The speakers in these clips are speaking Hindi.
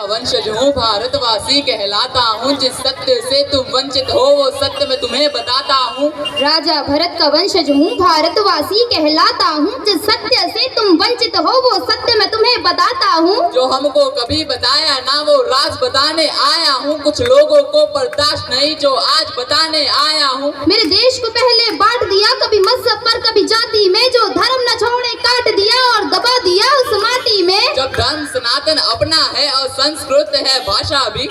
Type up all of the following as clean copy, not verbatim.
वंशज हूँ भारतवासी कहलाता हूँ, जिस सत्य से तुम वंचित हो वो सत्य मैं तुम्हें बताता हूँ। राजा भरत का वंशज हूँ भारतवासी कहलाता हूँ, जिस सत्य से तुम वंचित हो वो सत्य मैं तुम्हें बताता हूँ। जो हमको कभी बताया ना वो राज बताने आया हूँ, कुछ लोगों को बर्दाश्त नहीं जो आज बताने आया हूँ। मेरे देश को पहले बांट दिया, कभी मजहब पर कभी जाति में, जो धर्म न छोड़े काट दिया और दबा दिया उस माटी में। जब धर्म सनातन अपना है और संस्कृत है भाषा भी,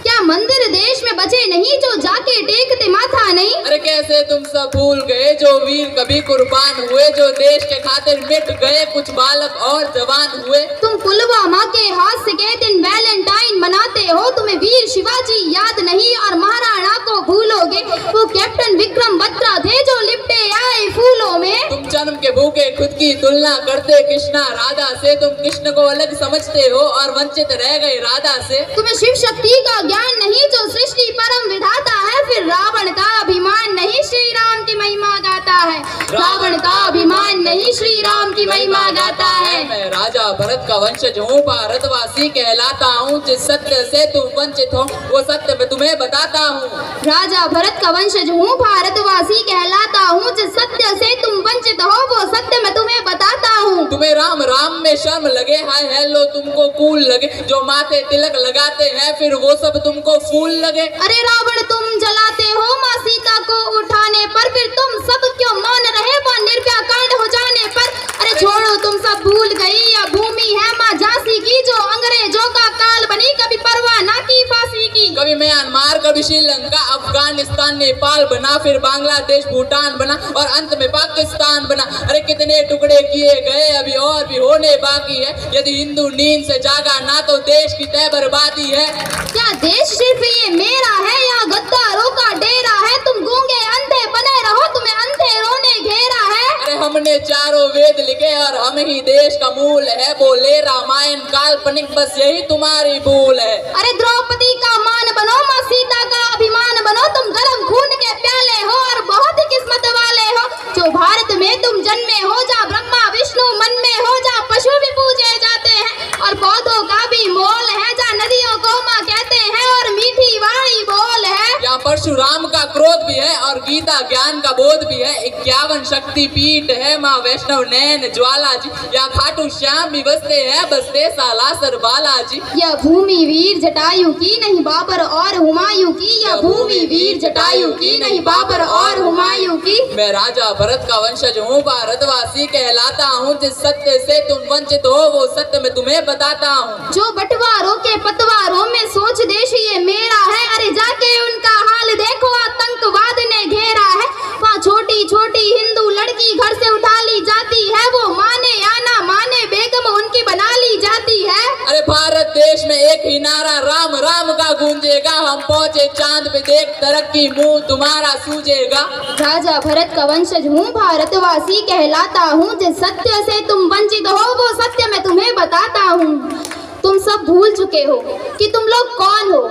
क्या मंदिर देश में बचे नहीं जो जाके टेकते माथा नहीं। अरे कैसे तुम सब भूल गए जो वीर कभी कुर्बान हुए, जो देश के खातिर मिट गए कुछ बालक और जवान हुए। तुम पुलवामा के हादसे के दिन वैलेंटाइन मनाते हो, तुम्हें वीर शिवाजी याद नहीं और महाराणा को भूलोगे। वो कैप्टन विक्रम बत्रा थे जो लिपटे आए फूलों में। तुम जन्म के भूखे खुद की तुलना करते कृष्णा राधा से, तुम कृष्ण को अलग समझते हो और वंचित रह गए राधा से। तुम्हें शिव शक्ति का ज्ञान नहीं जो सृष्टि परम विधाता है, फिर रावण का अभिमान नहीं श्री राम की महिमा गाता है। रावण का अभिमान नहीं श्री राम की महिमा गाता है। मैं राजा भरत का वंशज हूँ भारतवासी कहलाता हूँ, जिस सत्य से तुम वंचित हो वो सत्य मैं तुम्हें बताता हूँ। राजा भरत का वंशज हूँ भारतवासी कहलाता हूँ, जिस सत्य से तुम वंचित हो वो सत्य मैं तुम्हें बताता हूँ। तुम्हें राम राम में शर्म लगे, हाय हेलो तुमको कूल लगे, जो माथे तिलक लगाते हैं फिर वो सब तुमको फूल लगे। अरे रावण तुम जलाते हो माँ सीता को उठाने पर, फिर तुम सब क्यों मौन रहे वो निर्भया कांड हो जाने पर। अरे छोड़ो तुम सब भूल गई यह भूमि है माँ झांसी की, जो अंग्रेजों का काल बनी कभी परवाह ना की फांसी की। कभी म्यांमार कभी श्रीलंका अफगानिस्तान नेपाल बना, फिर बांग्लादेश भूटान बना और अंत में पाकिस्तान बना। अरे कितने टुकड़े किए गए अभी और भी होने बाकी है, यदि हिंदू नींद से जागा ना तो देश की तय बर्बादी है। क्या देश सिर्फ ये मेरा है या गद्दारों का डेरा है, तुम गूंगे अंधे बने रहो तुम्हें अंधेरों ने घेरा है। अरे हमने चारों वेद लिखे और हम ही देश का मूल है, बोले रामायण काल्पनिक बस यही तुम्हारी भूल है। अरे द्रौपदी का मान बनो माँ सीता का अभिमान बनो, तुम गर्म खून के प्याले हो और बहुत ही किस्मत वाले हो। जो भारत में तुम जन्मे हो, जहाँ ब्रह्मा विष्णु मन में हो, जहाँ पशु भी पूजे जाते हैं और पौधों का भी मोल है, जहाँ नदियों को माँ कहते हैं और मीठी वाणी बोल है। यहाँ परशुराम का क्रोध भी है और गीता ज्ञान का बोध भी है। 51 शक्ति पीठ है, माँ वैष्णव नैन ज्वाला जी, यहाँ खाटू श्याम भी बसते हैं, बसते सालासर बालाजी। यह भूमि वीर जटायु की नहीं बाबर और हुमायूं की, यह भूमि वीर जटायु की नहीं बाबर और हुमायूं की। मैं राजा भरत का वंशज हूँ भारतवासी कहलाता हूँ, जिस सत्य से तुम वंचित हो वो सत्य मैं तुम्हें बताता हूँ। जो बंटवारों के पतवारों में सोच देश ये मेरा है, अरे जाके उनका हाल देखो आतंकवाद ने घेरा है। वहाँ छोटी छोटी हिंदू लड़की घर से उठा ली जाती है, वो माने या ना माने बेगम उनकी बना ली जाती है। अरे भारत देश में एक ही नारा राम राम का गूंजेगा, हम पहुँचे चांद पे देख तरक्की मुंह तुम्हारा सूझेगा। राजा भरत का वंशज हूँ भारतवासी कहलाता हूँ, जिस सत्य से तुम वंचित हो वो सत्य मैं तुम्हें बताता हूँ। तुम सब भूल चुके हो कि तुम लोग कौन हो,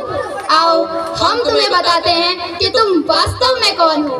आओ हम तुम्हें बताते हैं कि तुम वास्तव में कौन हो।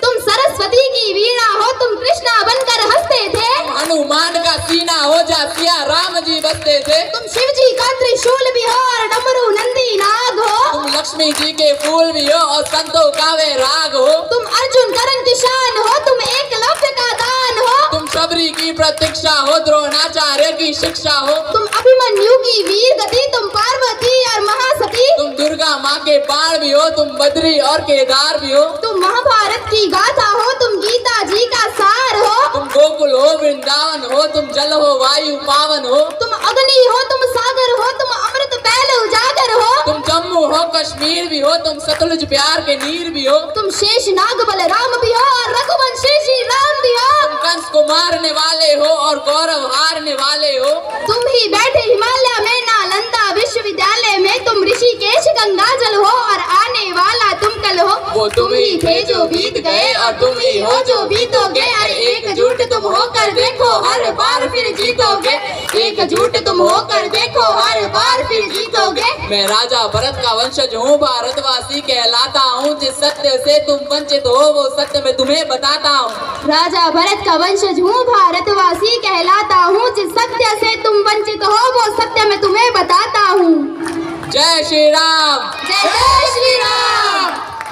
तुम सरस्वती की वीणा हो, तुम कृष्णा बनकर हंसते थे, हनुमान का सीना हो जा सिया राम जी बसते थे। तुम शिव जी का त्रिशूल भी हो और डमरू नंदी नाग हो, तुम लक्ष्मी जी के फूल भी हो और संतों का वे राग हो। तुम अर्जुन करण किसान हो, तुम एकलव्य का दान हो, तुम शबरी की प्रतीक्षा हो, द्रोणाचार्य की शिक्षा हो। तुम अभिमन्यु की वीर गति, तुम पार्वती और महासती, तुम दुर्गा माँ के बाण भी हो, तुम बद्री और केदार भी हो। तुम महाभारत की गाथा हो, तुम गीता जी का सार हो, तुम गोकुल हो वृंदावन हो, तुम जल हो वायु पावन हो। तुम अग्नि हो, तुम सागर हो, तुम अमृत पहले उजागर हो, तुम जम्मू हो कश्मीर भी हो, तुम सतलुज प्यार के नीर भी हो। तुम शेष नाग बलराम भी हो और रघुवंशी श्री राम भी हो, तुम कंस को मारने वाले हो और गौरव हारने वाले हो। तुम ही बैठे हिमालय में नालंदा विश्वविद्यालय में, तुम ऋषिकेश गंगाजल हो और आने वाला तुम कल हो। वो तुम ही थे जो बीत गए और तुम ही हो जो बीतोगे, अरे एकजुट तुम होकर देखो हर बार फिर जीतोगे, एकजुट तुम होकर देखो हर बार फिर जीतोगे। मैं राजा भरत का वंशज हूँ भारतवासी कहलाता हूँ, जिस सत्य से तुम वंचित हो वो सत्य मैं तुम्हें बताता हूँ। राजा भरत का वंशज हूँ भारतवासी कहलाता हूँ, जिस सत्य से तुम वंचित हो वो सत्य मैं तुम्हें बताता हूँ। जय श्री राम। जय